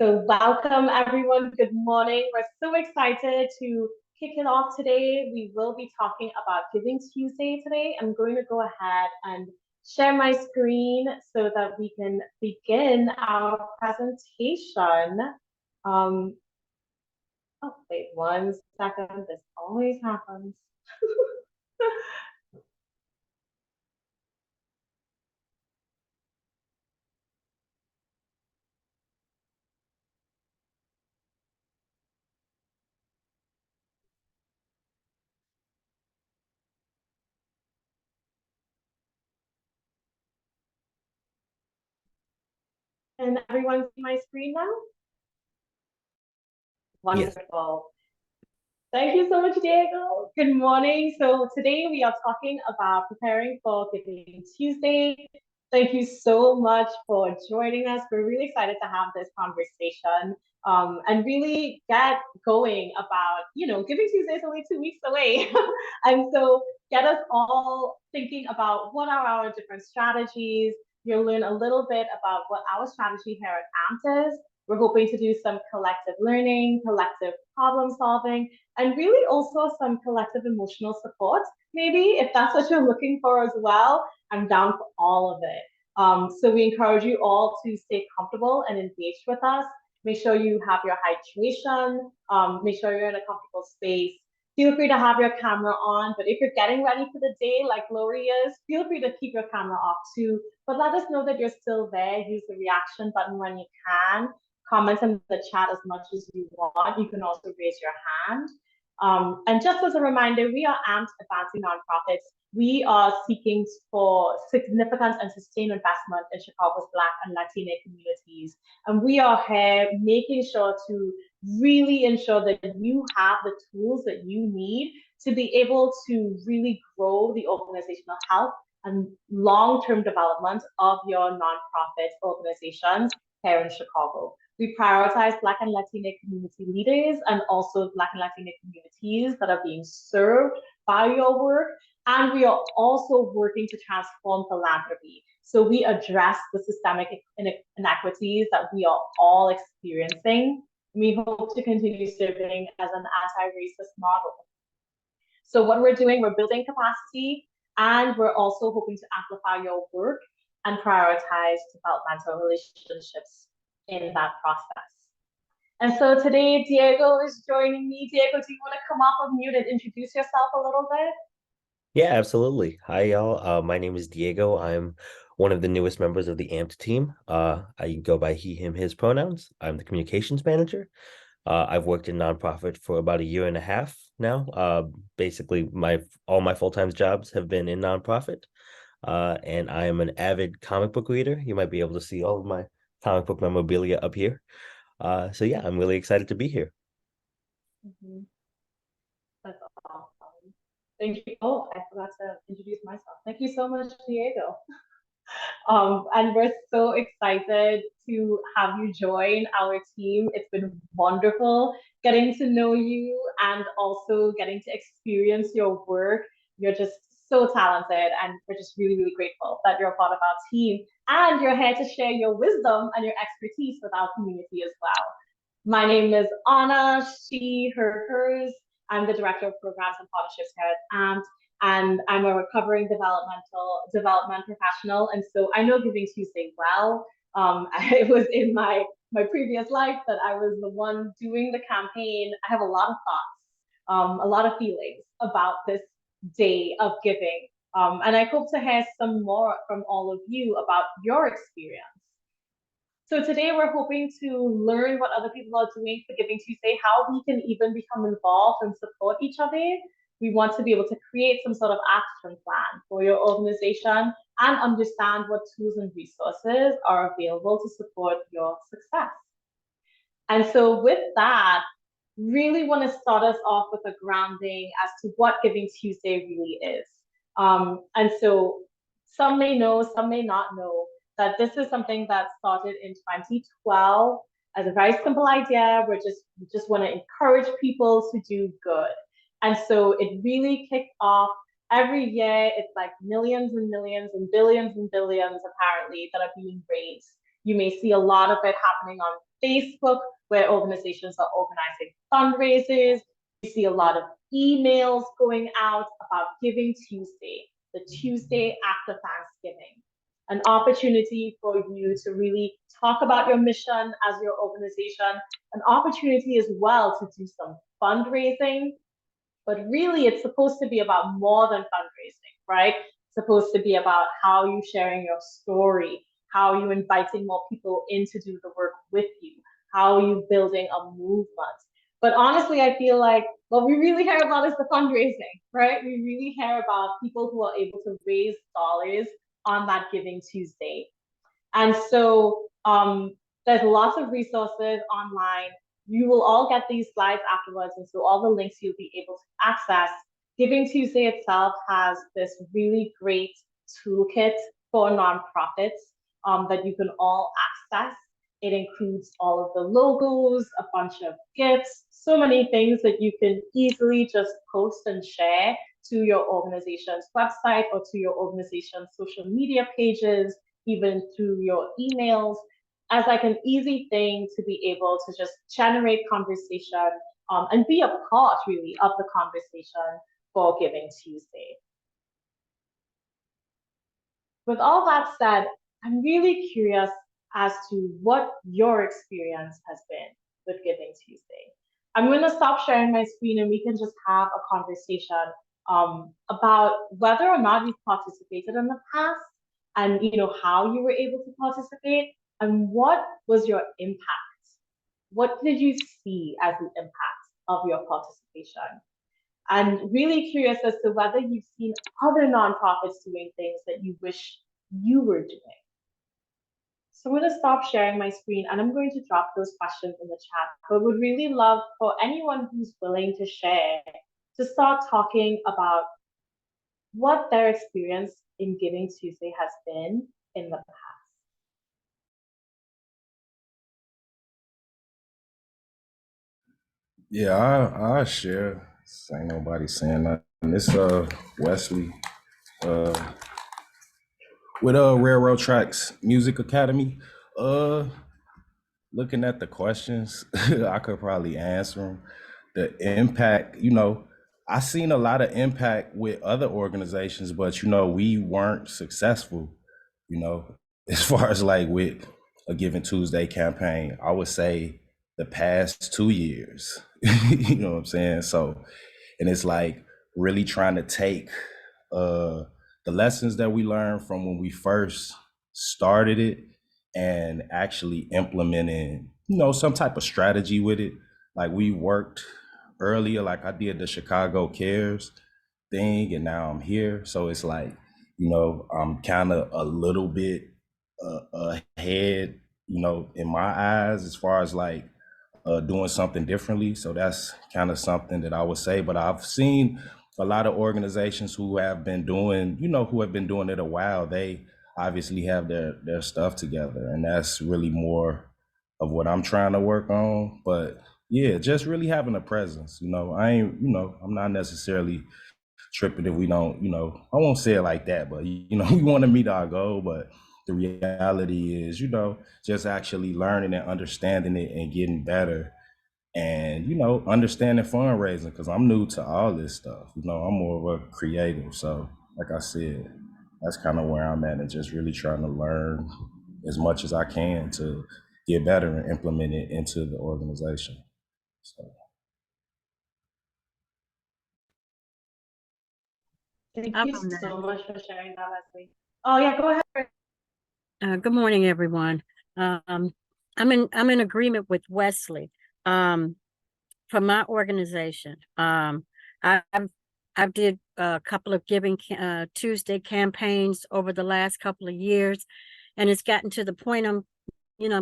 So, welcome everyone. Good morning. We're so excited to kick it off today. We will be talking about Giving Tuesday today. I'm going to go ahead and share my screen so that we can begin our presentation. Um, oh, wait 1 second. This always happens. Can everyone see my screen now? Yes. Wonderful. Thank you so much, Diego. Good morning. So today we are talking about preparing for Giving Tuesday. Thank you so much for joining us. We're really excited to have this conversation and really get going about, Giving Tuesday is only 2 weeks away. And so get us all thinking about what are our different strategies. You'll learn a little bit about what our strategy here at AMP is. We're hoping to do some collective learning, collective problem solving, and really also some collective emotional support. Maybe if that's what you're looking for as well, I'm down for all of it. So we encourage you all to stay comfortable and engaged with us. Make sure you have your hydration. Make sure you're in a comfortable space. Feel free to have your camera on, but if you're getting ready for the day like Lori is, feel free to keep your camera off too. But let us know that you're still there. Use the reaction button when you can. Comment in the chat as much as you want. You can also raise your hand. And just as a reminder, we are AMP Advancing Nonprofits. We are seeking for significant and sustained investment in Chicago's Black and Latina communities. And we are here making sure to really ensure that you have the tools that you need to be able to really grow the organizational health and long-term development of your nonprofit organizations here in Chicago. We prioritize Black and Latina community leaders and also Black and Latina communities that are being served by your work. And we are also working to transform philanthropy. So we address the systemic inequities that we are all experiencing. We hope to continue serving as an anti-racist model. So what we're doing, we're building capacity, and we're also hoping to amplify your work and prioritize developmental relationships in that process. And so today, Diego is joining me. Diego, do you want to come off of mute and introduce yourself a little bit? Yeah, absolutely. Hi, y'all. My name is Diego. I'm one of the newest members of the AMP team. I go by he, him, his pronouns. I'm the communications manager. I've worked in nonprofit for about a year and a half now. Basically, my all my full-time jobs have been in nonprofit. And I am an avid comic book reader. You might be able to see all of my comic book memorabilia up here. So yeah, I'm really excited to be here. Mm-hmm. That's awesome. Thank you. Oh, I forgot to introduce myself. Thank you so much, Diego. And we're so excited to have you join our team. It's been wonderful getting to know you and also getting to experience your work. You're just so talented, and we're just really, really grateful that you're a part of our team and you're here to share your wisdom and your expertise with our community as well. My name is Anna, she, her, hers. I'm the Director of Programs and Partnerships here at AMP, and I'm a recovering development professional. And so I know Giving Tuesday well. It was in my previous life that I was the one doing the campaign. I have a lot of thoughts, a lot of feelings about this day of giving. And I hope to hear some more from all of you about your experience. So today we're hoping to learn what other people are doing for Giving Tuesday, how we can even become involved and support each other. We want to be able to create some sort of action plan for your organization and understand what tools and resources are available to support your success. And so with that, really want to start us off with a grounding as to what Giving Tuesday really is. And so some may know, some may not know that this is something that started in 2012 as a very simple idea. We just want to encourage people to do good. And so it really kicked off every year. It's like millions and millions and billions apparently that are being raised. You may see a lot of it happening on Facebook, where organizations are organizing fundraisers. You see a lot of emails going out about Giving Tuesday, the Tuesday after Thanksgiving, an opportunity for you to really talk about your mission as your organization, an opportunity as well to do some fundraising. But really, it's supposed to be about more than fundraising, right? It's supposed to be about how you sharing your story, how you inviting more people in to do the work with you, how you building a movement. But honestly, I feel like what we really care about is the fundraising, right? We really care about people who are able to raise dollars on that Giving Tuesday. And so there's lots of resources online. You will all get these slides afterwards. And so all the links you'll be able to access. Giving Tuesday itself has this really great toolkit for nonprofits that you can all access. It includes all of the logos, a bunch of gifts, so many things that you can easily just post and share to your organization's website or to your organization's social media pages, even through your emails, as like an easy thing to be able to just generate conversation and be a part really of the conversation for Giving Tuesday. With all that said, I'm really curious as to what your experience has been with Giving Tuesday. I'm going to stop sharing my screen and we can just have a conversation about whether or not you've participated in the past, and how you were able to participate, and what was your impact. What did you see as the impact of your participation? And really curious as to whether you've seen other nonprofits doing things that you wish you were doing. So I'm going to stop sharing my screen and I'm going to drop those questions in the chat. But would really love for anyone who's willing to share to start talking about what their experience in Giving Tuesday has been in the past. Yeah, I share. Ain't nobody saying nothing. It's Wesley uh with Railroad Tracks Music Academy. Uh Looking at the questions, I could probably answer them. The impact, I seen a lot of impact with other organizations, but we weren't successful, you know, as far as like with a Giving Tuesday campaign. I would say the past 2 years. You know what I'm saying? So, and it's like really trying to take uh the lessons that we learned from when we first started it and actually implementing, some type of strategy with it. Like we worked earlier, like I did the Chicago Cares thing, and now I'm here. So it's like, I'm kind of a little bit ahead, in my eyes, as far as like doing something differently. So that's kind of something that I would say. But I've seen a lot of organizations who have been doing, who have been doing it a while. They obviously have their stuff together, and that's really more of what I'm trying to work on. But yeah, just really having a presence. I'm not necessarily tripping if we don't, I won't say it like that, but we want to meet our goal. But the reality is, just actually learning and understanding it and getting better, and understanding fundraising, because I'm new to all this stuff. I'm more of a creative. So like I said, that's kind of where I'm at, and just really trying to learn as much as I can to get better and implement it into the organization. So Thank Up you on that. so much for sharing that, Leslie. Oh yeah, go ahead. Good morning, everyone. I'm in agreement with Wesley. For my organization, I've did a couple of Giving Tuesday campaigns over the last couple of years, and it's gotten to the point I'm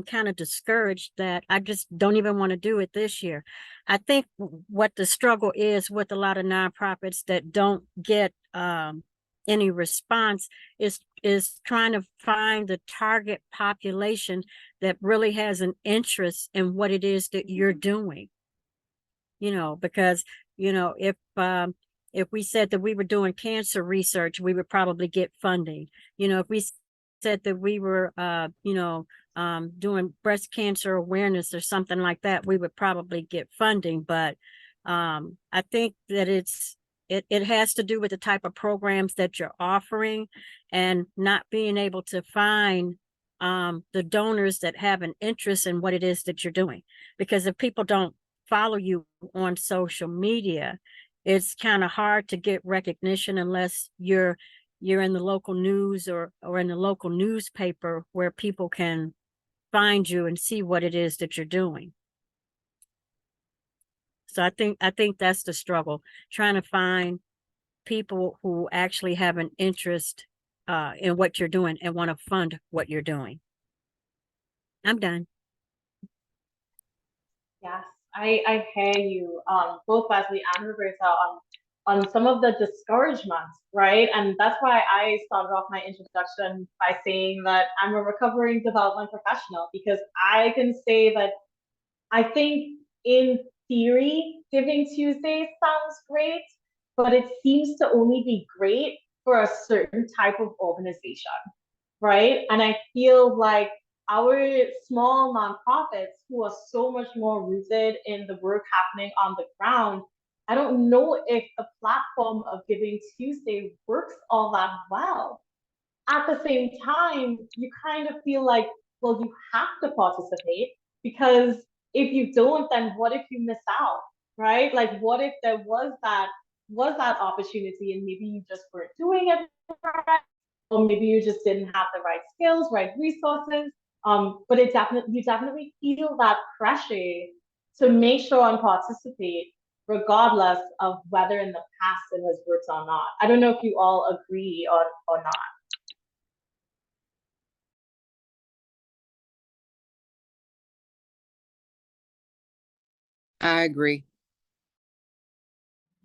kind of discouraged that I just don't even want to do it this year. I think what the struggle is with a lot of nonprofits that don't get any response is trying to find the target population that really has an interest in what it is that you're doing. Because if we said that we were doing cancer research, we would probably get funding. If we said that we were doing breast cancer awareness or something like that, we would probably get funding. But I think that it has to do with the type of programs that you're offering and not being able to find the donors that have an interest in what it is that you're doing. Because if people don't follow you on social media, it's kind of hard to get recognition unless you're in the local news or in the local newspaper where people can find you and see what it is that you're doing. So I think that's the struggle, trying to find people who actually have an interest in what you're doing and want to fund what you're doing. I'm done. Yes, I hear you, both Wesley and Roberta, on some of the discouragements, right? And that's why I started off my introduction by saying that I'm a recovering development professional, because I can say that I think in theory, Giving Tuesday sounds great, but it seems to only be great for a certain type of organization, right? And I feel like our small nonprofits who are so much more rooted in the work happening on the ground, I don't know if the platform of Giving Tuesday works all that well. At the same time, you kind of feel like, well, you have to participate, because if you don't, then what if you miss out, right? Like, what if there was that opportunity and maybe you just weren't doing it right, or maybe you just didn't have the right skills, right resources. But you definitely feel that pressure to make sure and participate, regardless of whether in the past it has worked or not. I don't know if you all agree or not. I agree.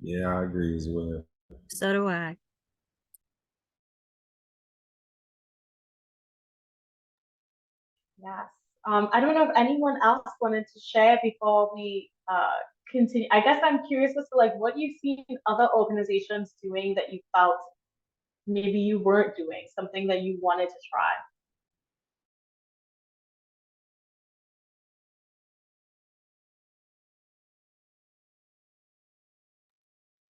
Yeah, I agree as well. So do I. Yes. I don't know if anyone else wanted to share before we continue. I guess I'm curious as to like what you've seen other organizations doing that you felt maybe you weren't doing, something that you wanted to try.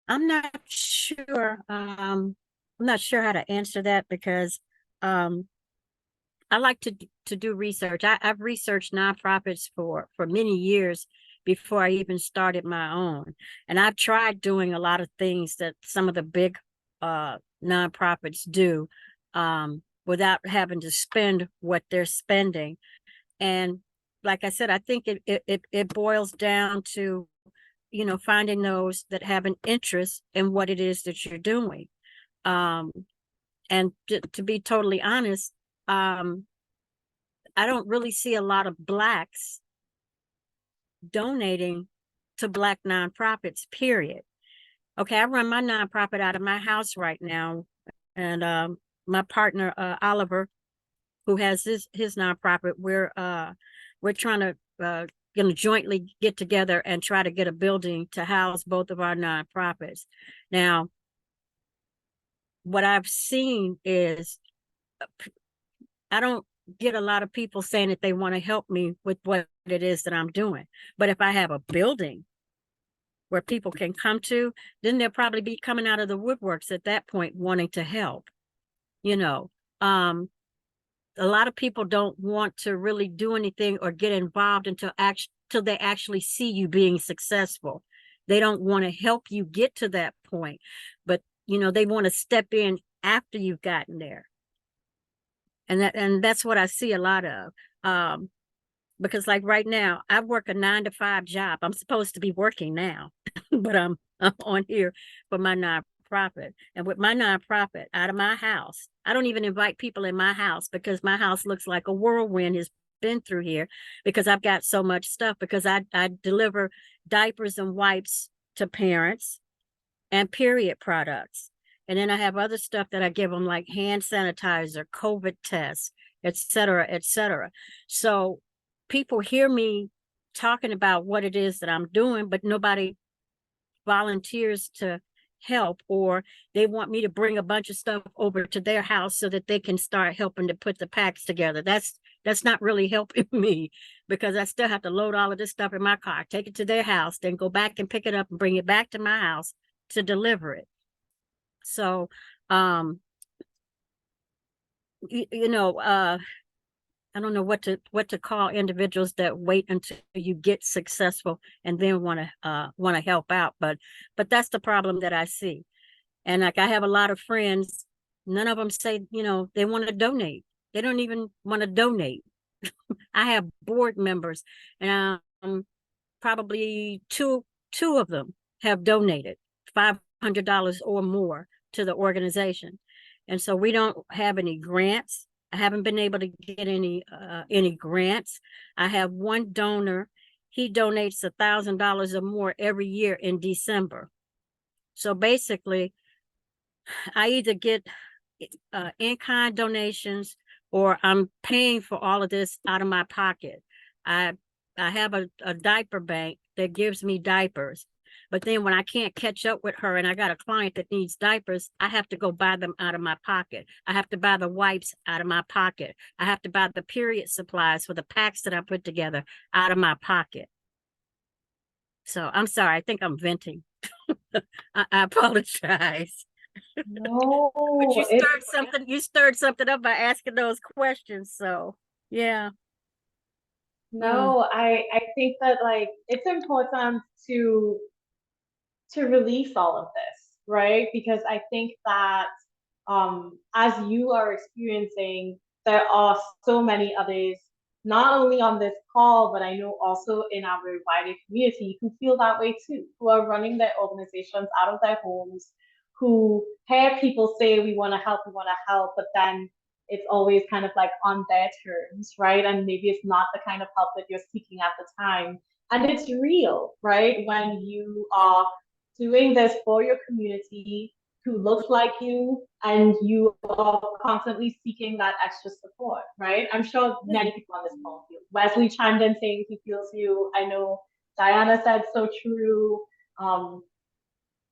I'm not sure. I'm not sure how to answer that because I like to do research. I've researched nonprofits for many years before I even started my own. And I've tried doing a lot of things that some of the big nonprofits do without having to spend what they're spending. And like I said, I think it boils down to, you know, finding those that have an interest in what it is that you're doing. And to be totally honest, I don't really see a lot of Blacks donating to Black nonprofits, period. Okay, I run my nonprofit out of my house right now. And my partner, Oliver, who has his nonprofit, we're trying to jointly get together and try to get a building to house both of our nonprofits. Now, what I've seen is I don't get a lot of people saying that they want to help me with what it is that I'm doing. But if I have a building where people can come to, then they'll probably be coming out of the woodworks at that point wanting to help. You know, a lot of people don't want to really do anything or get involved until they actually see you being successful. They don't want to help you get to that point, but you know, they want to step in after you've gotten there. And that's what I see a lot of. Because like right now, I work a 9-to-5 job. I'm supposed to be working now, but I'm on here for my nonprofit. And with my nonprofit out of my house, I don't even invite people in my house because my house looks like a whirlwind has been through here because I've got so much stuff, because I deliver diapers and wipes to parents and period products. And then I have other stuff that I give them, like hand sanitizer, COVID tests, et cetera, et cetera. So people hear me talking about what it is that I'm doing, but nobody volunteers to help, or they want me to bring a bunch of stuff over to their house so that they can start helping to put the packs together. That's that's not really helping me because I still have to load all of this stuff in my car, take it to their house, then go back and pick it up and bring it back to my house to deliver it. So, you know, I don't know what to call individuals that wait until you get successful and then want to help out, but that's the problem that I see. And like I have a lot of friends, none of them say, you know, they want to donate. They don't even want to donate. I have board members, and probably two of them have donated $500 or more to the organization. And so we don't have any grants. I haven't been able to get any grants. I have one donor. He donates $1,000 or more every year in December. So basically, I either get in-kind donations or I'm paying for all of this out of my pocket. I have a diaper bank that gives me diapers. But then when I can't catch up with her and I got a client that needs diapers, I have to go buy them out of my pocket. I have to buy the wipes out of my pocket. I have to buy the period supplies for the packs that I put together out of my pocket. So I'm sorry, I think I'm venting. I apologize. No, But you stirred something up by asking those questions. So yeah. no, I think that like it's important to release all of this, right? Because I think that as you are experiencing, there are so many others, not only on this call, but I know also in our wider community who feel that way too, who are running their organizations out of their homes, who hear people say, we want to help, but then it's always kind of like on their terms, right? And maybe it's not the kind of help that you're seeking at the time. And it's real, right? When you are doing this for your community who looks like you and you are constantly seeking that extra support, right? I'm sure many people on this call feel. Wesley chimed in saying he feels you. I know Diana said so true.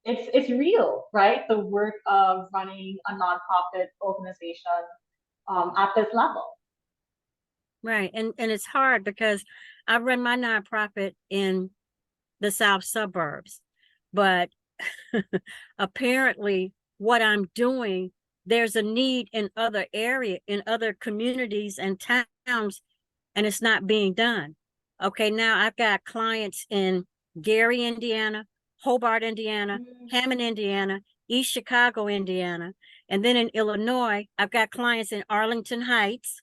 It's real, right? The work of running a nonprofit organization at this level. Right. And it's hard because I run my nonprofit in the South suburbs, but apparently what I'm doing, there's a need in other communities and towns, and it's not being done. Okay, now I've got clients in Gary, Indiana, Hobart, Indiana, Hammond, Indiana, East Chicago, Indiana, and then in Illinois, I've got clients in Arlington Heights,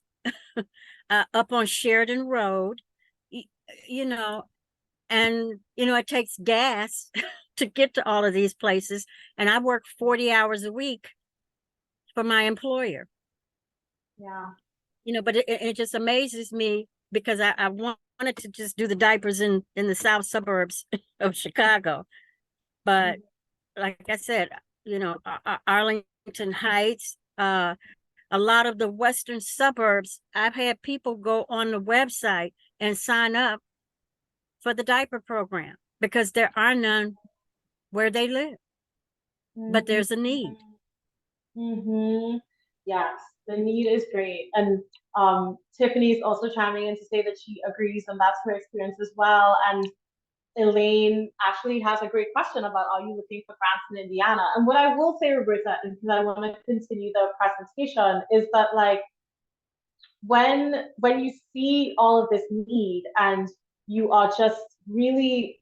up on Sheridan Road, you know, and, you know, it takes gas to get to all of these places. And I work 40 hours a week for my employer. Yeah. You know, but it just amazes me because I wanted to just do the diapers in the South suburbs of Chicago. But like I said, you know, Arlington Heights, a lot of the Western suburbs, I've had people go on the website and sign up for the diaper program because there are none where they live, but there's a need. Yes, the need is great. And Tiffany's also chiming in to say that she agrees and that's her experience as well. And Elaine actually has a great question about, are you looking for grants in Indiana? And what I will say, Roberta, and because I want to continue the presentation, is that like when you see all of this need and you are just really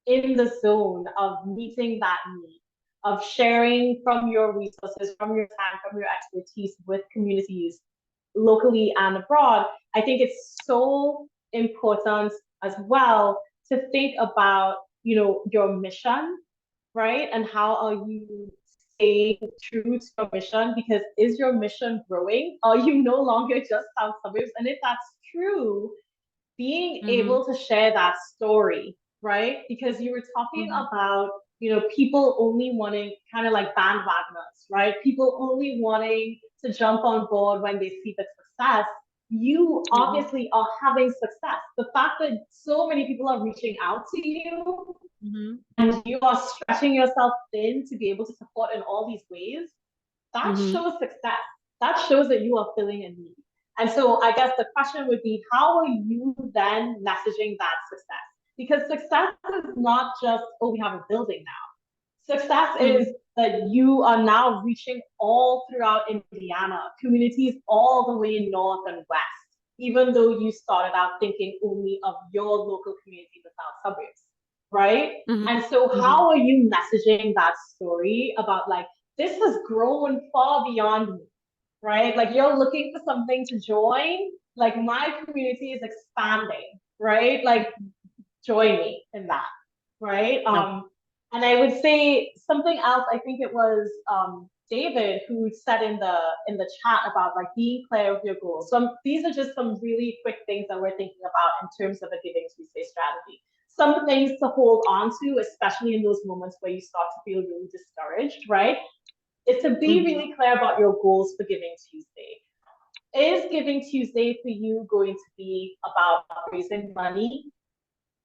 in the zone of meeting that need, of sharing from your resources, from your time, from your expertise with communities locally and abroad, I think it's so important as well to think about, you know, your mission, right? And how are you staying true to your mission? Because is your mission growing? Are you no longer just South suburbs? And if that's true, being able to share that story, right? Because you were talking about, you know, people only wanting kind of like bandwagoners, right? People only wanting to jump on board when they see the success. You obviously are having success. The fact that so many people are reaching out to you and you are stretching yourself thin to be able to support in all these ways, that shows success. That shows that you are filling a need. And so I guess the question would be, how are you then messaging that success? Because success is not just, oh, we have a building now. Success is that you are now reaching all throughout Indiana, communities all the way north and west, even though you started out thinking only of your local community, the South suburbs, right? And so how are you messaging that story about like, this has grown far beyond me, right? Like you're looking for something to join, like my community is expanding, right? Like join me in that, right? And I would say something else. I think it was David who said in the chat about like being clear of your goals. So these are just some really quick things that we're thinking about in terms of a Giving Tuesday strategy. Some things to hold on to, especially in those moments where you start to feel really discouraged, right? Is to be really clear about your goals for Giving Tuesday. Is Giving Tuesday for you going to be about raising money?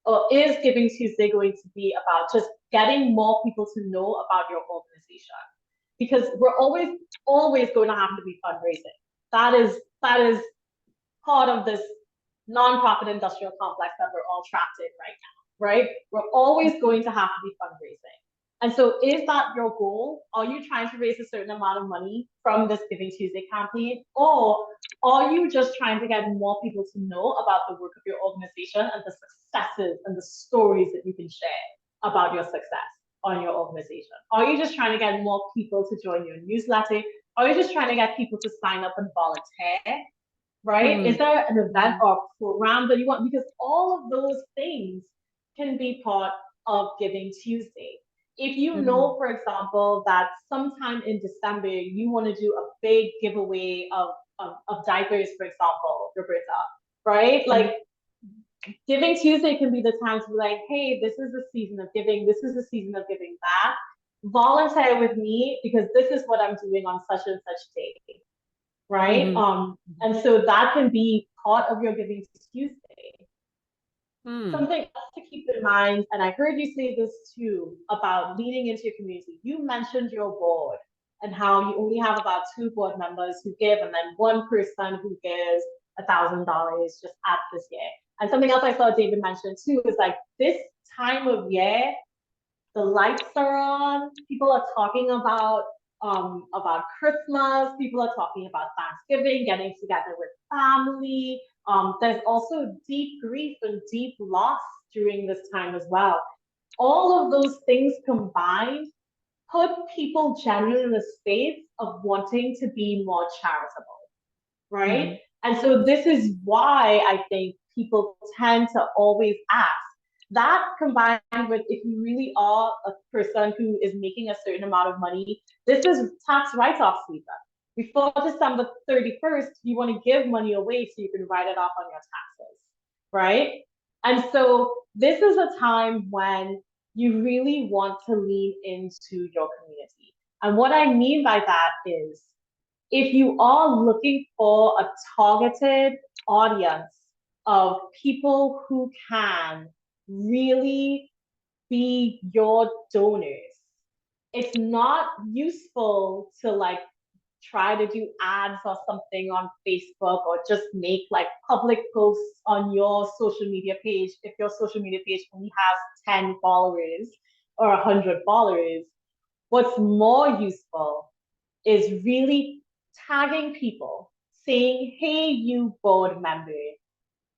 Or is Giving Tuesday going to be about just getting more people to know about your organization? Because we're always going to have to be fundraising. That is part of this nonprofit industrial complex that we're all trapped in right now, right? We're always going to have to be fundraising. And so is that your goal? Are you trying to raise a certain amount of money from this Giving Tuesday campaign? Or are you just trying to get more people to know about the work of your organization and the successes and the stories that you can share about your success on your organization? Are you just trying to get more people to join your newsletter? Are you just trying to get people to sign up and volunteer? Right? Is there an event or a program that you want? Because all of those things can be part of Giving Tuesday. If you know, for example, that sometime in December, you want to do a big giveaway of diapers, for example, Roberta, right? Like Giving Tuesday can be the time to be like, hey, this is the season of giving. This is the season of giving back. Volunteer with me because this is what I'm doing on such and such day, right? And so that can be part of your Giving Tuesday. Something else to keep in mind, and I heard you say this too, about leaning into your community. You mentioned your board and how you only have about 2 board members who give, and then 1 person who gives $1,000 just at this year. And something else I saw David mention too is like this time of year, the lights are on, people are talking about Christmas, people are talking about Thanksgiving, getting together with family. There's also deep grief and deep loss during this time as well. All of those things combined put people generally in a space of wanting to be more charitable, right? And so this is why I think people tend to always ask. That combined with if you really are a person who is making a certain amount of money, this is tax write-off season. Before December 31st, you want to give money away so you can write it off on your taxes, right? And so this is a time when you really want to lean into your community. And what I mean by that is, if you are looking for a targeted audience of people who can really be your donors, it's not useful to like try to do ads or something on Facebook or just make like public posts on your social media page if your social media page only has 10 followers or 100 followers. What's more useful is really tagging people, saying, hey, you board member,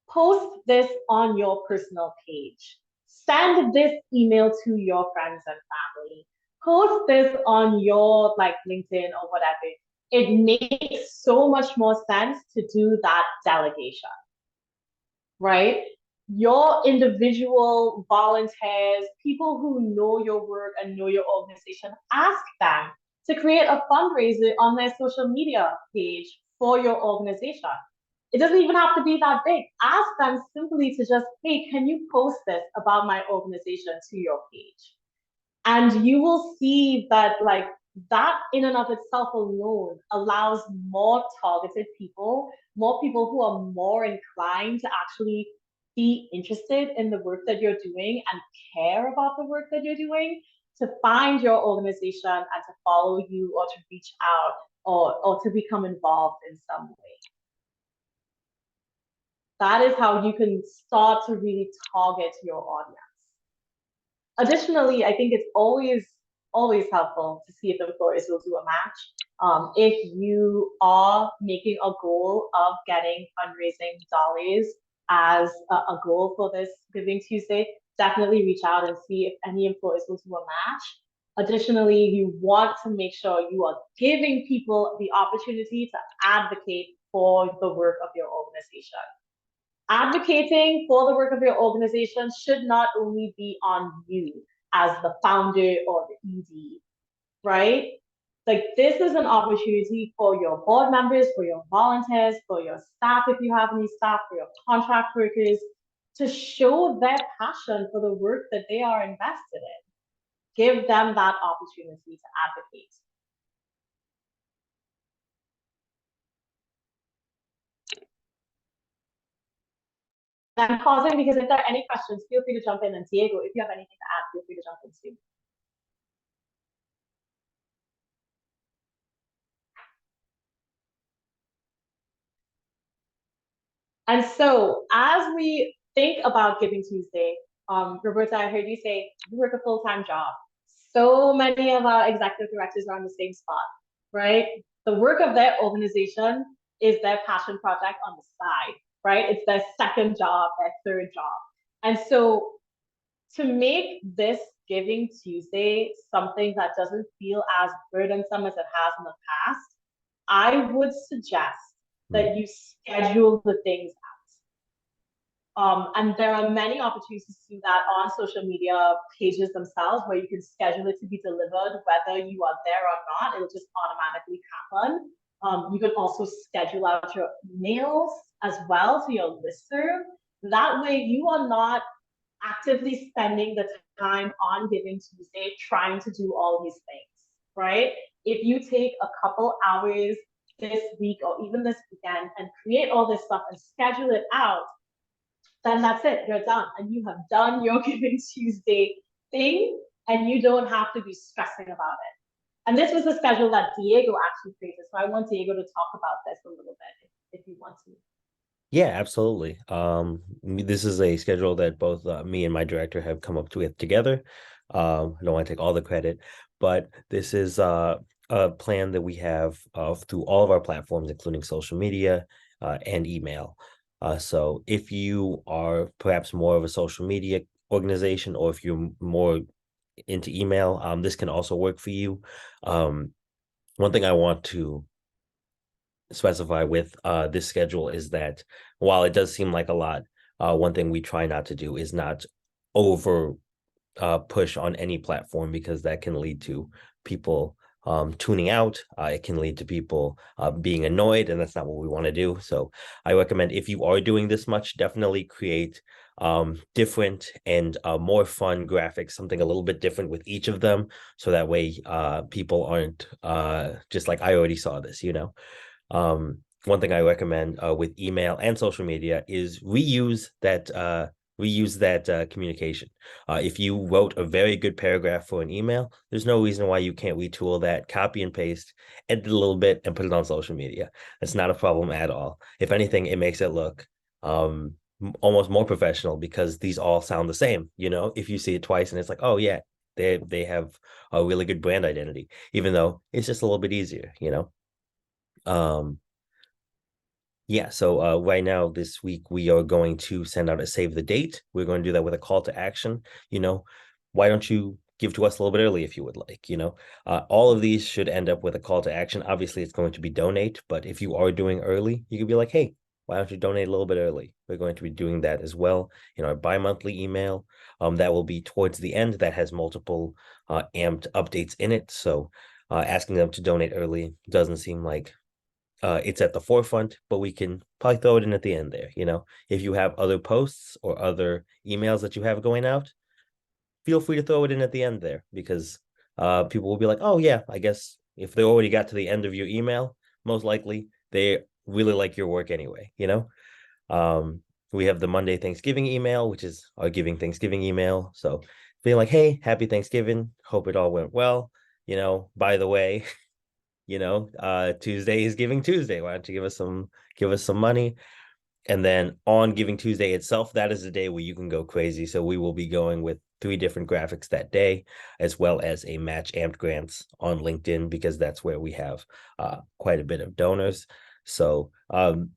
post this on your personal page. Send this email to your friends and family. Post this on your like LinkedIn or whatever. It makes so much more sense to do that delegation, right? Your individual volunteers, people who know your work and know your organization, ask them to create a fundraiser on their social media page for your organization. It doesn't even have to be that big. Ask them simply to just, hey, can you post this about my organization to your page? And you will see that like that in and of itself alone allows more targeted people, more people who are more inclined to actually be interested in the work that you're doing and care about the work that you're doing, to find your organization and to follow you or to reach out or to become involved in some way. That is how you can start to really target your audience. Additionally, I think it's always helpful to see if employers will do a match. If you are making a goal of getting fundraising dollars as a goal for this Giving Tuesday, definitely reach out and see if any employers will do a match. Additionally, you want to make sure you are giving people the opportunity to advocate for the work of your organization. Advocating for the work of your organization should not only be on you as the founder or the ED, right? Like, this is an opportunity for your board members, for your volunteers, for your staff, if you have any staff, for your contract workers, to show their passion for the work that they are invested in. Give them that opportunity to advocate. I'm pausing because if there are any questions, feel free to jump in. And Diego, if you have anything to add, feel free to jump in too. And so as we think about Giving Tuesday, Roberta, I heard you say you work a full-time job. So many of our executive directors are on the same spot, right? The work of their organization is their passion project on the side, right? It's their second job, their third job. And so to make this Giving Tuesday something that doesn't feel as burdensome as it has in the past, I would suggest that you schedule the things out. And there are many opportunities to do that on social media pages themselves, where you can schedule it to be delivered, whether you are there or not. It'll just automatically happen. You can also schedule out your emails as well to your listserv. That way you are not actively spending the time on Giving Tuesday trying to do all these things, right? If you take a couple hours this week or even this weekend and create all this stuff and schedule it out, then that's it, you're done. And you have done your Giving Tuesday thing, and you don't have to be stressing about it. And this was the schedule that Diego actually created. So I want Diego to talk about this a little bit if you want to. Yeah, absolutely. This is a schedule that both me and my director have come up with together. I don't want to take all the credit, but this is a plan that we have through all of our platforms, including social media and email. So if you are perhaps more of a social media organization, or if you're more into email, this can also work for you. One thing I want to specify with this schedule is that while it does seem like a lot, one thing we try not to do is not over push on any platform, because that can lead to people tuning out. It can lead to people being annoyed, and that's not what we want to do. So I recommend, if you are doing this much, definitely create different and more fun graphics, something a little bit different with each of them, so that way people aren't just like, I already saw this, you know. One thing I recommend with email and social media is reuse that communication. If you wrote a very good paragraph for an email, there's no reason why you can't retool that, copy and paste, edit a little bit, and put it on social media. It's not a problem at all. If anything, it makes it look almost more professional, because these all sound the same. You know, if you see it twice and it's like, oh yeah, they have a really good brand identity, even though it's just a little bit easier, you know. Yeah, so right now this week we are going to send out a save the date. We're going to do that with a call to action. You know, why don't you give to us a little bit early if you would like, you know. All of these should end up with a call to action. Obviously it's going to be donate, but if you are doing early, you could be like, hey, why don't you donate a little bit early? We're going to be doing that as well in our bi-monthly email. That will be towards the end. That has multiple amped updates in it. So asking them to donate early doesn't seem like it's at the forefront, but we can probably throw it in at the end there. You know, if you have other posts or other emails that you have going out, feel free to throw it in at the end there, because people will be like, oh yeah, I guess if they already got to the end of your email, most likely they really like your work anyway, you know. We have the Monday Thanksgiving email, which is our Giving Thanksgiving email. So being like, hey, happy Thanksgiving, hope it all went well. You know, by the way, you know, Tuesday is Giving Tuesday. Why don't you give us some money? And then on Giving Tuesday itself, that is the day where you can go crazy. So we will be going with 3 different graphics that day, as well as a match amped grants on LinkedIn, because that's where we have quite a bit of donors. So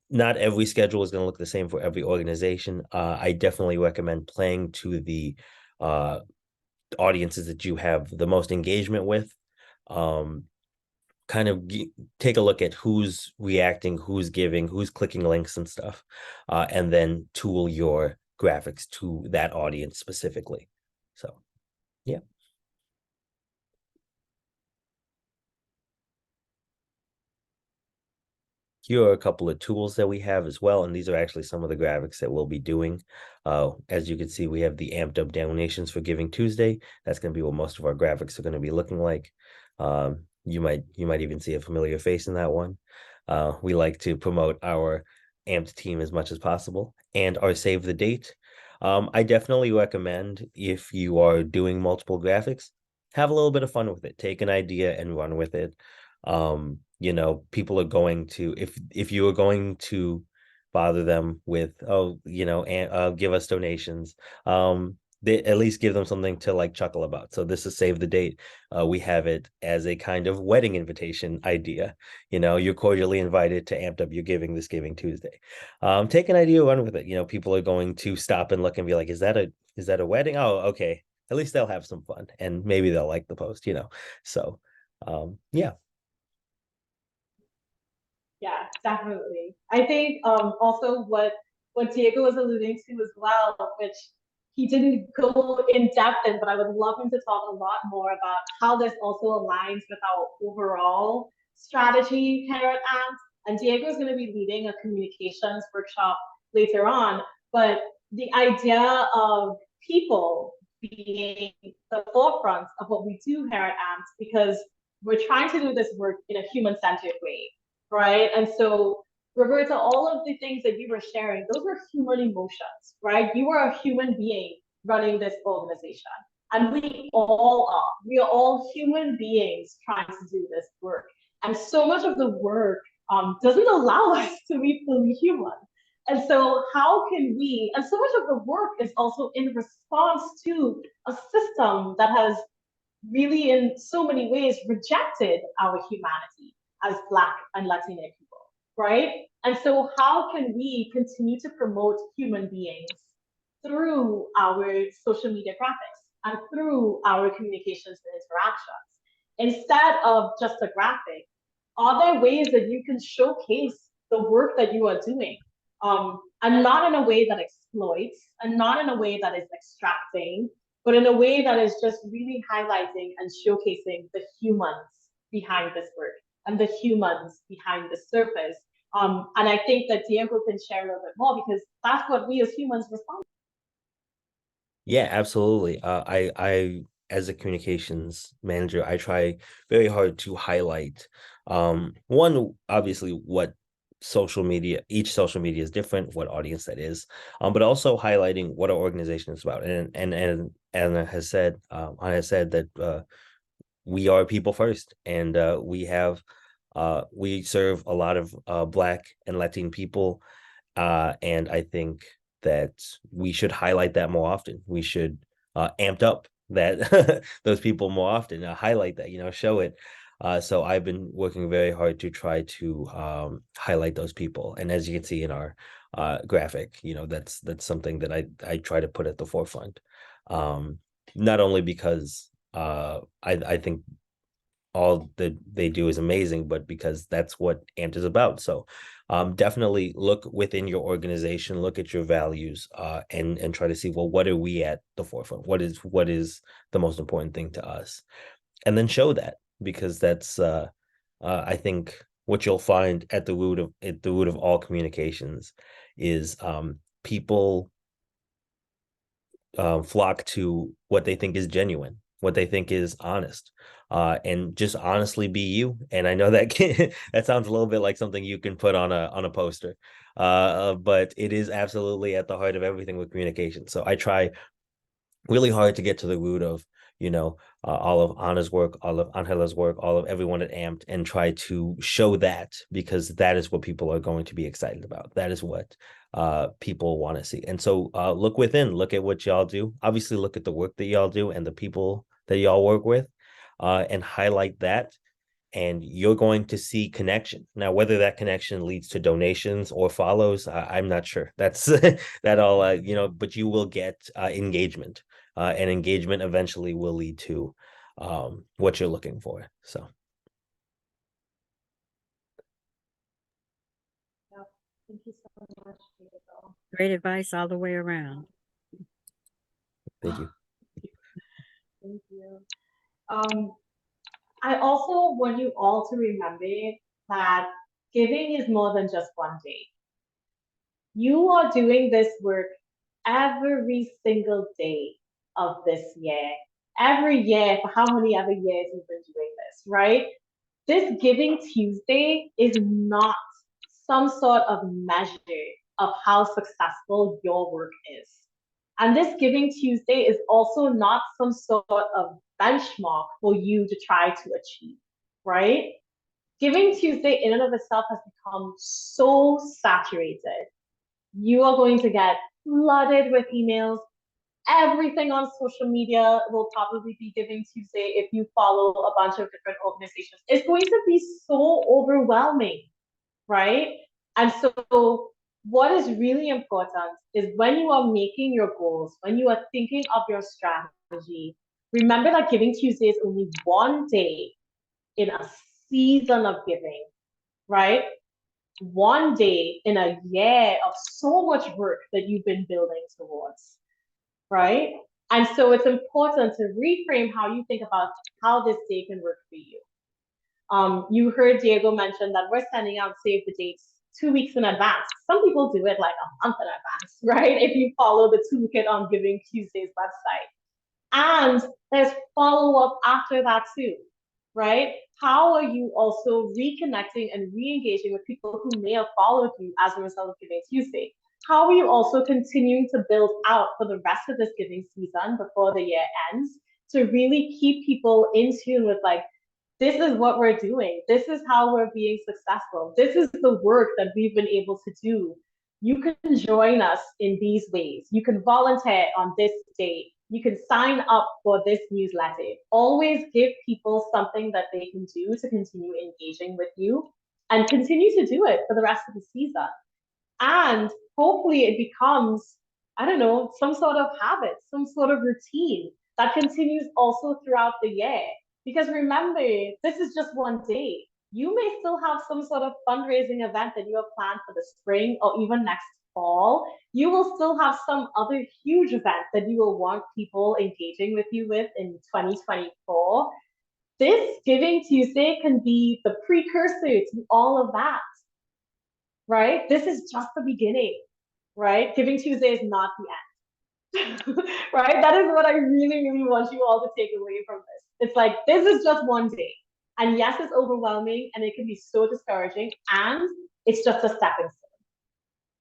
not every schedule is going to look the same for every organization. I definitely recommend playing to the audiences that you have the most engagement with. Kind of take a look at who's reacting, who's giving, who's clicking links and stuff, and then tool your graphics to that audience specifically. So, yeah. Here are a couple of tools that we have as well, and these are actually some of the graphics that we'll be doing. As you can see, we have the amped up donations for Giving Tuesday. That's going to be what most of our graphics are going to be looking like. You might even see a familiar face in that one. We like to promote our amped team as much as possible, and our save the date. I definitely recommend, if you are doing multiple graphics, have a little bit of fun with it. Take an idea and run with it. People are going to, if you are going to bother them with, give us donations, they at least give them something to like chuckle about. So this is Save the Date. We have it as a kind of wedding invitation idea. You're cordially invited to Amped Up Your Giving this Giving Tuesday. Take an idea, run with it. People are going to stop and look and be like, is that a wedding? Oh, okay. At least they'll have some fun, and maybe they'll like the post, So yeah. Yeah, definitely. I think also what Diego was alluding to as well, which he didn't go in depth in, but I would love him to talk a lot more about how this also aligns with our overall strategy here at AMP. And Diego is going to be leading a communications workshop later on, but the idea of people being the forefront of what we do here at AMP, because we're trying to do this work in a human-centered way, right? And so, Roberta, all of the things that you were sharing, those were human emotions, right? You are a human being running this organization. And we all are. We are all human beings trying to do this work. And so much of the work doesn't allow us to be fully human. And so how can we, and so much of the work is also in response to a system that has really in so many ways rejected our humanity as Black and Latina people, right? And so how can we continue to promote human beings through our social media graphics and through our communications and interactions? Instead of just a graphic, are there ways that you can showcase the work that you are doing? And not in a way that exploits, and not in a way that is extracting, but in a way that is just really highlighting and showcasing the humans behind this work and the humans behind the surface. And I think that Diego can share a little bit more, because that's what we as humans respond to. Yeah, absolutely. I as a communications manager, I try very hard to highlight one, obviously, what each social media is different, what audience that is, but also highlighting what our organization is about. And Anna has said that we are people first, and we serve a lot of Black and Latin people, and I think that we should highlight that more often. We should amped up that those people more often, highlight that, show it. So I've been working very hard to try to highlight those people. And as you can see in our graphic, that's something that I try to put at the forefront. Not only because I think all that they do is amazing, but because that's what AMPed is about. So definitely look within your organization, look at your values, and try to see, well, what are we at the forefront? What is the most important thing to us? And then show that, because that's I think what you'll find at the root of all communications is people flock to what they think is genuine, what they think is honest, and just honestly be you. And I know that that sounds a little bit like something you can put on a poster, but it is absolutely at the heart of everything with communication. So I try really hard to get to the root of all of Anna's work, all of Angela's work, all of everyone at AMPed, and try to show that, because that is what people are going to be excited about. That is what people want to see. And so look within, look at what y'all do. Obviously, look at the work that y'all do and the people that y'all work with, and highlight that. And you're going to see connection. Now, whether that connection leads to donations or follows, I'm not sure. That's that all, but you will get engagement, and engagement eventually will lead to what you're looking for. So. Thank you so much, Diego. Great advice all the way around. Thank you. Thank you. I also want you all to remember that giving is more than just one day. You are doing this work every single day of this year, every year for how many other years you've been doing this, right? This Giving Tuesday is not some sort of measure of how successful your work is. And this Giving Tuesday is also not some sort of benchmark for you to try to achieve, right? Giving Tuesday in and of itself has become so saturated. You are going to get flooded with emails. Everything on social media will probably be Giving Tuesday if you follow a bunch of different organizations. It's going to be so overwhelming, right? And so what is really important is when you are making your goals, when you are thinking of your strategy, remember that Giving Tuesday is only one day in a season of giving, right? One day in a year of so much work that you've been building towards, right? And so it's important to reframe how you think about how this day can work for you. You heard Diego mention that we're sending out save the dates 2 weeks in advance. Some people do it like a month in advance, right? If you follow the toolkit on Giving Tuesday's website. And there's follow-up after that too, right? How are you also reconnecting and re-engaging with people who may have followed you as a result of Giving Tuesday? How are you also continuing to build out for the rest of this giving season before the year ends to really keep people in tune with like, this is what we're doing. This is how we're being successful. This is the work that we've been able to do. You can join us in these ways. You can volunteer on this date. You can sign up for this newsletter. Always give people something that they can do to continue engaging with you and continue to do it for the rest of the season. And hopefully it becomes, I don't know, some sort of habit, some sort of routine that continues also throughout the year. Because remember, this is just one day. You may still have some sort of fundraising event that you have planned for the spring or even next fall. You will still have some other huge event that you will want people engaging with you with in 2024. This Giving Tuesday can be the precursor to all of that, right? This is just the beginning, right? Giving Tuesday is not the end. Right? That is what I really, really want you all to take away from this. It's like, this is just one day. And yes, it's overwhelming and it can be so discouraging, and it's just a stepping stone,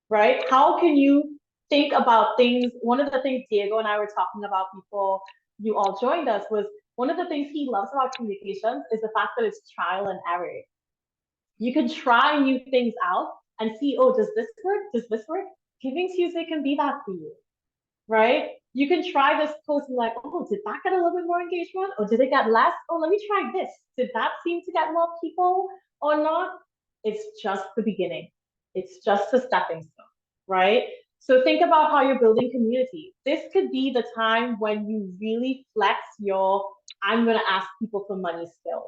right? How can you think about things? One of the things Diego and I were talking about before you all joined us was one of the things he loves about communications is the fact that it's trial and error. You can try new things out and see, oh, does this work? Does this work? Giving Tuesday can be that for you, right? You can try this post and like, oh, did that get a little bit more engagement? Or did it get less? Oh, let me try this. Did that seem to get more people or not? It's just the beginning. It's just a stepping stone, right? So think about how you're building community. This could be the time when you really flex your, I'm going to ask people for money skills.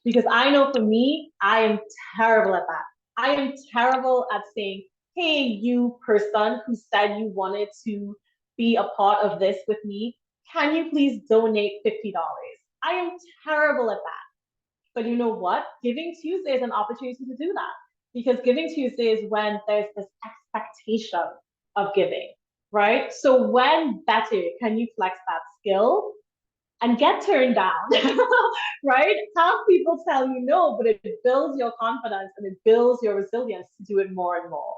Because I know for me, I am terrible at that. I am terrible at saying, hey, you person who said you wanted to be a part of this with me, can you please donate $50? I am terrible at that. But you know what? Giving Tuesday is an opportunity to do that, because Giving Tuesday is when there's this expectation of giving, right? So when better can you flex that skill and get turned down, right? Have people tell you no, but it builds your confidence and it builds your resilience to do it more and more,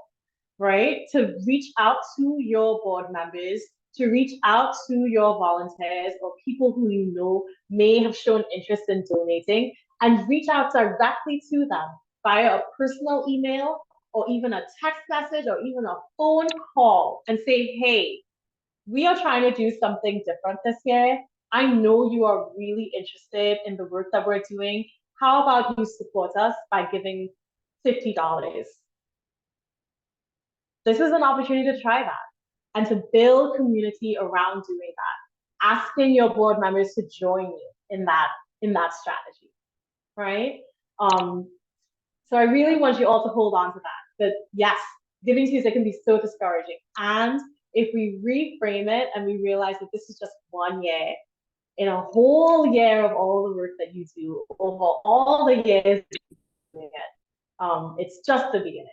right? To reach out to your board members, to reach out to your volunteers or people who you know may have shown interest in donating, and reach out directly to them via a personal email or even a text message or even a phone call and say, hey, we are trying to do something different this year. I know you are really interested in the work that we're doing. How about you support us by giving $50? This is an opportunity to try that and to build community around doing that, asking your board members to join you in that strategy, right? So I really want you all to hold on to that. That yes, Giving Tuesday can be so discouraging. And if we reframe it and we realize that this is just one year in a whole year of all the work that you do over all the years doing it, it's just the beginning.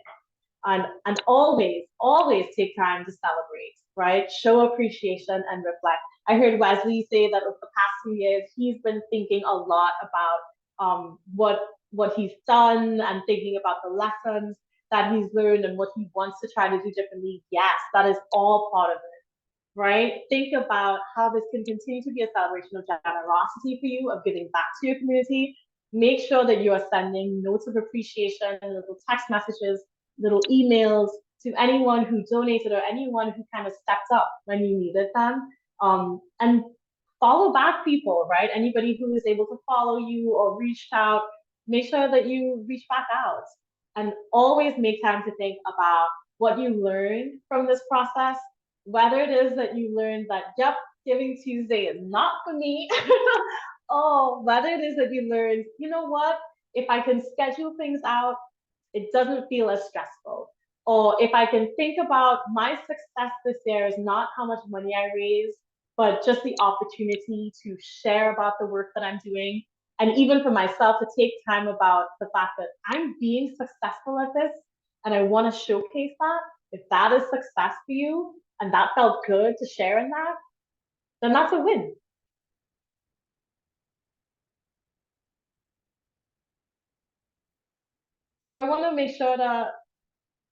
And always take time to celebrate, right? Show appreciation and reflect. I heard Wesley say that over the past 2 years, he's been thinking a lot about what he's done and thinking about the lessons that he's learned and what he wants to try to do differently. Yes, that is all part of it, right? Think about how this can continue to be a celebration of generosity for you, of giving back to your community. Make sure that you are sending notes of appreciation, little text messages, little emails to anyone who donated or anyone who kind of stepped up when you needed them. And follow back people, right? Anybody who is able to follow you or reached out, make sure that you reach back out. And always make time to think about what you learned from this process, whether it is that you learned that, yep, Giving Tuesday is not for me, or whether it is that you learned, you know what, if I can schedule things out, it doesn't feel as stressful. Or if I can think about my success this year is not how much money I raise, but just the opportunity to share about the work that I'm doing. And even for myself to take time about the fact that I'm being successful at this and I want to showcase that. If that is success for you and that felt good to share in that, then that's a win. I want to make sure to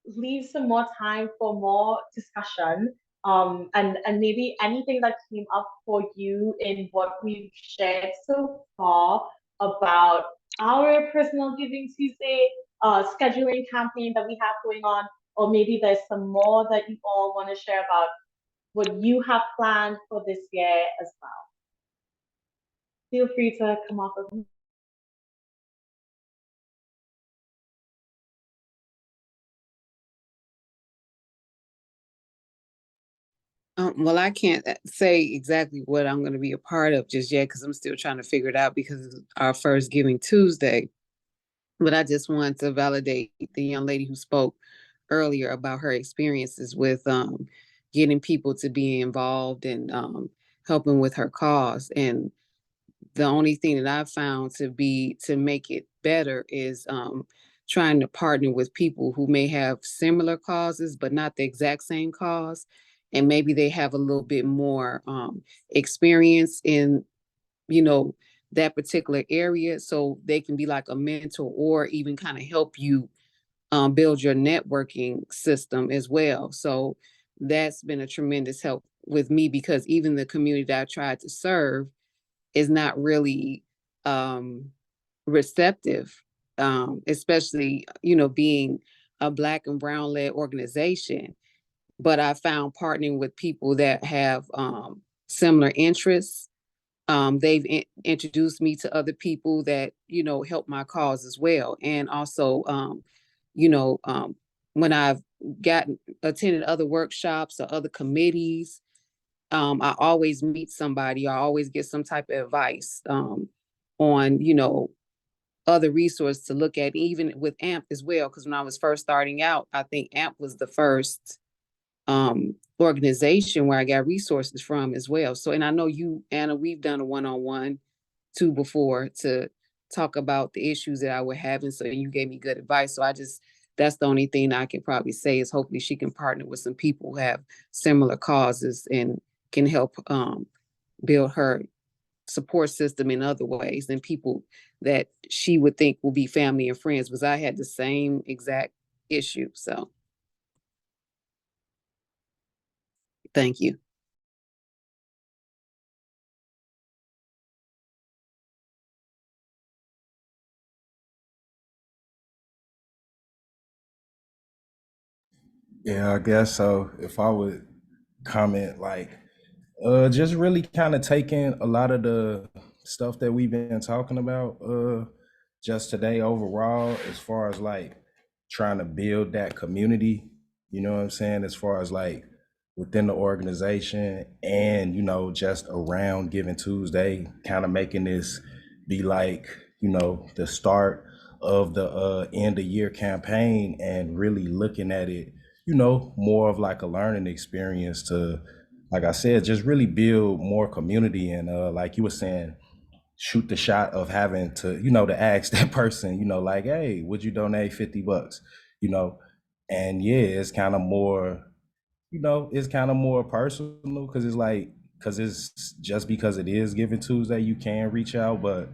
leave some more time for more discussion, and maybe anything that came up for you in what we've shared so far about our personal Giving Tuesday scheduling campaign that we have going on, or maybe there's some more that you all want to share about what you have planned for this year as well. Feel free to come off of. Well, I can't say exactly what I'm going to be a part of just yet because I'm still trying to figure it out because it's our first Giving Tuesday. But I just wanted to validate the young lady who spoke earlier about her experiences with getting people to be involved and helping with her cause. And the only thing that I've found to make it better is trying to partner with people who may have similar causes, but not the exact same cause. And maybe they have a little bit more experience in, you know, that particular area. So they can be like a mentor or even kind of help you build your networking system as well. So that's been a tremendous help with me because even the community that I tried to serve is not really receptive, especially, you know, being a Black and Brown led organization. But I found partnering with people that have similar interests. They've introduced me to other people that, you know, help my cause as well. And also, you know, when I've attended other workshops or other committees, I always meet somebody. I always get some type of advice on, you know, other resources to look at, even with AMP as well. Because when I was first starting out, I think AMP was the first organization where I got resources from as well. So, and I know you, Anna, we've done a one-on-one too before to talk about the issues that I was having. So you gave me good advice. So that's the only thing I can probably say is hopefully she can partner with some people who have similar causes and can help build her support system in other ways and people that she would think will be family and friends, because I had the same exact issue. So thank you. Yeah, I guess so. If I would comment, like, just really kind of taking a lot of the stuff that we've been talking about, just today overall, as far as like trying to build that community, you know what I'm saying? As far as like within the organization and, just around Giving Tuesday, kind of making this be like, the start of the end of year campaign and really looking at it, more of like a learning experience to, like I said, just really build more community and like you were saying, shoot the shot of having to, to ask that person, like, hey, would you donate $50? You know, and yeah, it's kind of more personal because it's like, because it's just because it is Giving Tuesday, you can reach out. But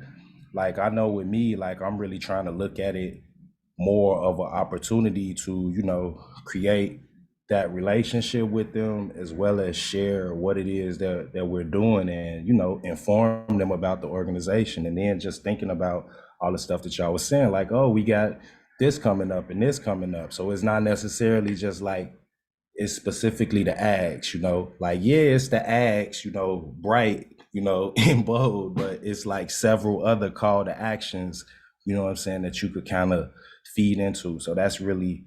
like I know with me, like I'm really trying to look at it more of an opportunity to, create that relationship with them as well as share what it is that we're doing and, inform them about the organization. And then just thinking about all the stuff that y'all was saying, like, oh, we got this coming up and this coming up. So it's not necessarily just like it's specifically the ags, like, yeah, it's the ags, bright, in bold, but it's like several other call to actions, you know what I'm saying, that you could kind of feed into. So that's really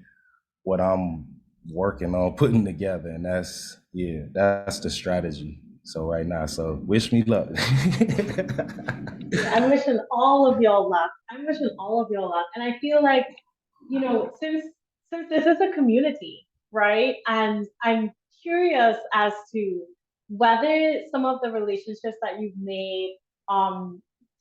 what I'm working on putting together. And that's the strategy. So right now, so wish me luck. I'm wishing all of y'all luck. I'm wishing all of y'all luck. And I feel like, since this is a community, right? And I'm curious as to whether some of the relationships that you've made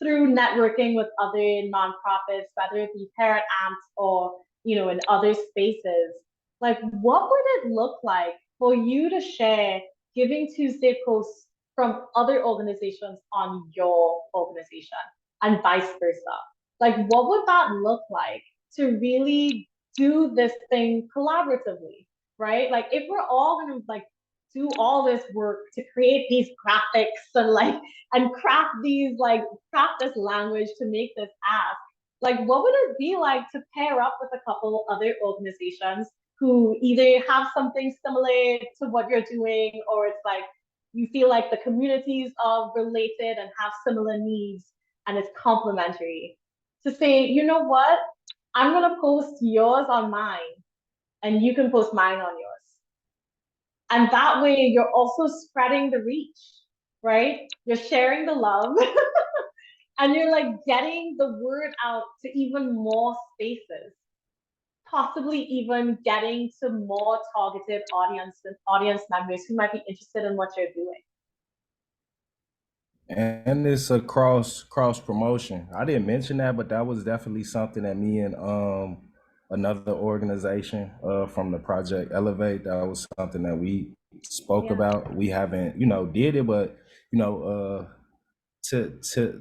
through networking with other nonprofits, whether it be parent amps or, in other spaces, like what would it look like for you to share Giving Tuesday posts from other organizations on your organization and vice versa? Like, what would that look like to really do this thing collaboratively, right? Like, if we're all going to like do all this work to create these graphics and craft this language to make this ask, like, what would it be like to pair up with a couple other organizations who either have something similar to what you're doing, or it's like you feel like the communities are related and have similar needs and it's complementary, to say, you know what, I'm going to post yours on mine and you can post mine on yours. And that way you're also spreading the reach, right? You're sharing the love and you're like getting the word out to even more spaces, possibly even getting to more targeted audience members who might be interested in what you're doing. And it's a cross promotion. I didn't mention that, but that was definitely something that me and another organization from the Project Elevate, that was something that we spoke about. We haven't, did it, but to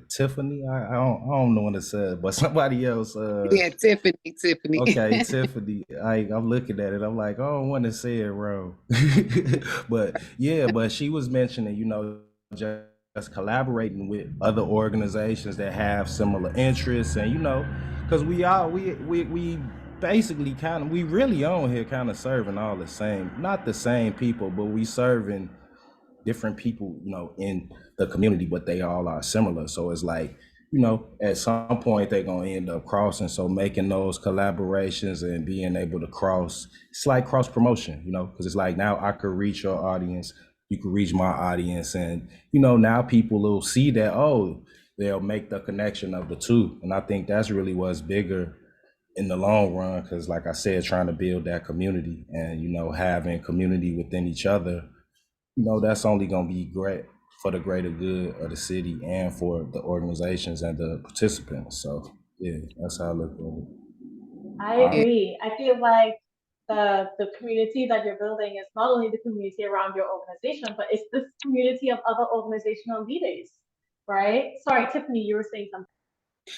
Tiffany, I don't know what it said, but somebody else. Yeah, Tiffany. Okay, Tiffany. I'm looking at it. I'm like, I don't want to say it wrong, but yeah, but she was mentioning, just collaborating with other organizations that have similar interests, and because we basically we really on here kind of serving all the same, not the same people, but we serving different people, in the community, but they all are similar. So it's like, at some point they're gonna end up crossing. So making those collaborations and being able to cross, it's like cross promotion, because it's like now I could reach your audience, you could reach my audience, and now people will see that, oh, they'll make the connection of the two. And I think that's really what's bigger in the long run, because like I said, trying to build that community and having community within each other, that's only going to be great for the greater good of the city and for the organizations and the participants. So yeah, that's how I look at it. I agree. I feel like the community that you're building is not only the community around your organization, but it's this community of other organizational leaders, right? Sorry, Tiffany, you were saying something.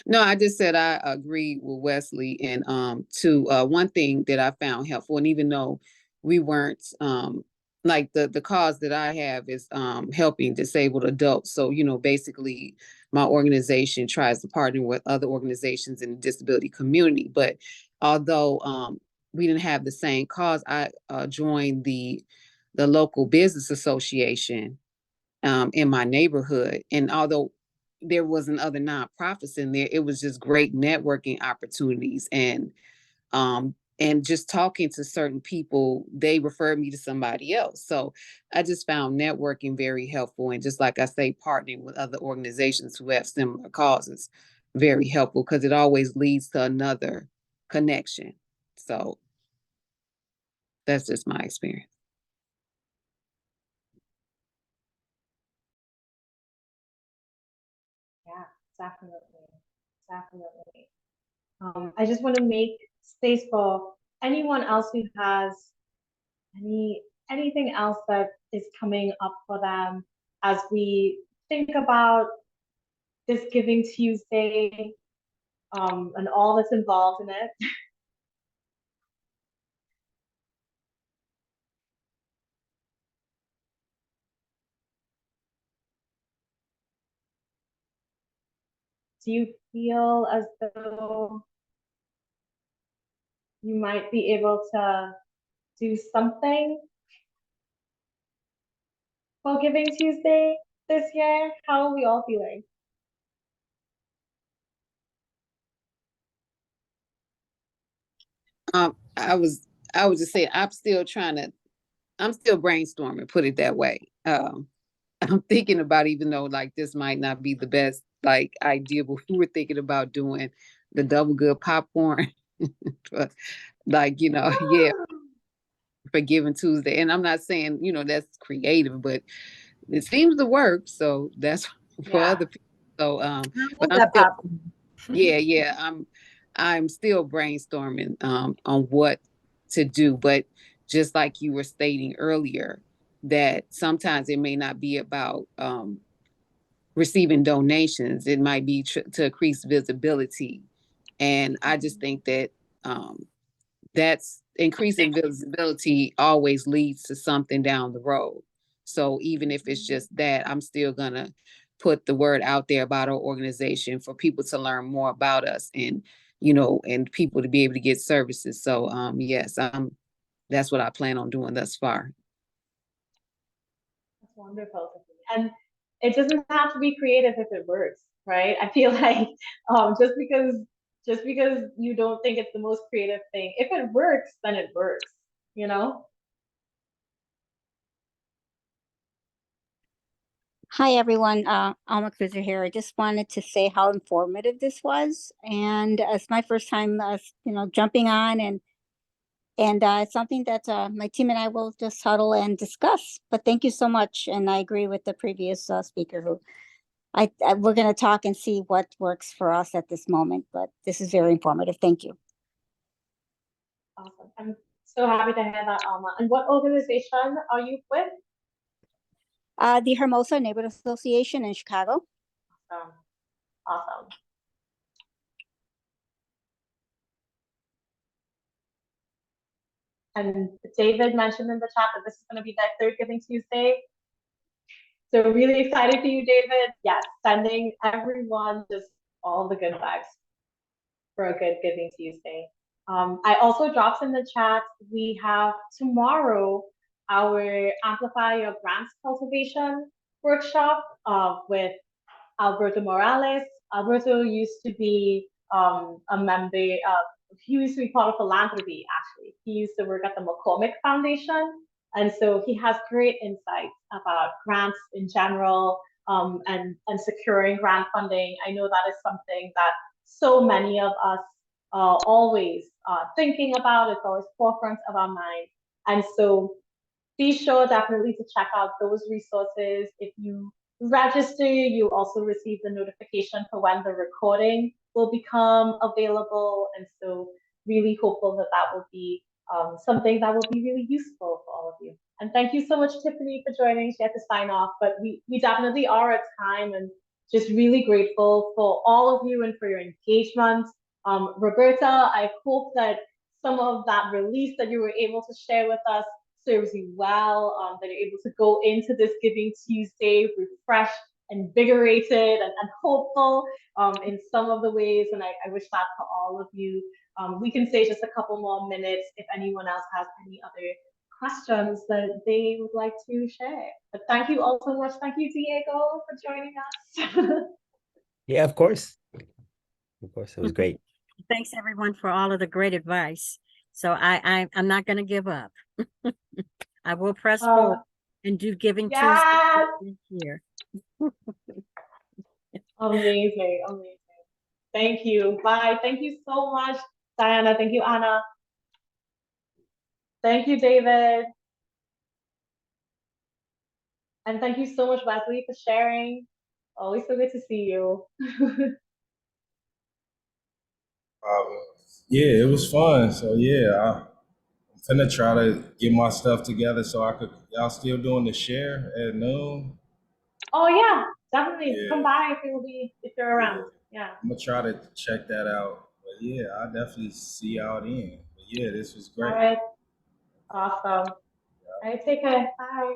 No, I just said I agree with Wesley. And one thing that I found helpful, and even though we weren't like the cause that I have is helping disabled adults. So, basically my organization tries to partner with other organizations in the disability community. But although we didn't have the same cause, I joined the local business association in my neighborhood. And although there wasn't other nonprofits in there, it was just great networking opportunities. And just talking to certain people, they referred me to somebody else. So I just found networking very helpful. And just like I say, partnering with other organizations who have similar causes, very helpful, because it always leads to another connection. So that's just my experience. Yeah, definitely. Definitely. I just want to make space for anyone else who has anything else that is coming up for them as we think about this Giving Tuesday, and all that's involved in it. Do you feel as though you might be able to do something for Giving Tuesday this year? How are we all feeling? I was just saying, I'm still brainstorming, put it that way. I'm thinking about, even though like this might not be the best like idea, but we were thinking about doing the double good popcorn. Like, yeah, for Giving Tuesday. And I'm not saying, that's creative, but it seems to work. So that's for Yeah. other people. So but Love I'm that still, popcorn. yeah, I'm still brainstorming on what to do. But just like you were stating earlier, that sometimes it may not be about receiving donations. It might be to increase visibility. And I just think that that's increasing visibility always leads to something down the road. So even if it's just that, I'm still gonna put the word out there about our organization for people to learn more about us, and and people to be able to get services. So yes, that's what I plan on doing thus far. That's wonderful. And it doesn't have to be creative if it works, right? I feel like just because you don't think it's the most creative thing, if it works, then it works, you know? Hi, everyone. Alma Cruiser here. I just wanted to say how informative this was, and it's my first time, jumping on, and it's something that my team and I will just huddle and discuss. But thank you so much, and I agree with the previous speaker who we're going to talk and see what works for us at this moment. But this is very informative. Thank you. Awesome. I'm so happy to hear that, Alma. And what organization are you with? The Hermosa Neighborhood Association in Chicago. Awesome. And David mentioned in the chat that this is going to be their third Giving Tuesday. So really excited for you, David. Yes, sending everyone just all the good vibes for a good Giving Tuesday. I also dropped in the chat, we have tomorrow our Amplify Your Grants Cultivation workshop with Alberto Morales. Alberto used to be a member, he used to be part of philanthropy, actually. He used to work at the McCormick Foundation. And so he has great insights about grants in general, and securing grant funding. I know that is something that so many of us are always thinking about. It's always forefront of our mind. And so be sure definitely to check out those resources. If you register, you also receive the notification for when the recording will become available. And so really hopeful that that will be something that will be really useful for all of you. And thank you so much, Tiffany, for joining. She had to sign off, but we definitely are at time, and just really grateful for all of you and for your engagement. Roberta, I hope that some of that release that you were able to share with us serves you well, that you're able to go into this Giving Tuesday refreshed, invigorated, and hopeful in some of the ways. And I wish that for all of you. we can stay just a couple more minutes if anyone else has any other questions that they would like to share. But thank you all so much. Thank you, Diego, for joining us. Yeah, of course. Of course, it was great. Thanks everyone for all of the great advice. So I'm not going to give up. I will press forward and do Giving yes! Tuesday this year. Amazing, amazing. Thank you. Bye. Thank you so much, Diana. Thank you, Anna. Thank you, David. And thank you so much, Wesley, for sharing. Always so good to see you. Yeah, it was fun. So yeah, I'm finna try to get my stuff together so I could. Y'all still doing the share at noon? Oh yeah, definitely. Yeah. Come by if you're around. Yeah. I'm gonna try to check that out. But yeah, I'll definitely see y'all then. But yeah, this was great. All right. Awesome. All right, take care. Bye.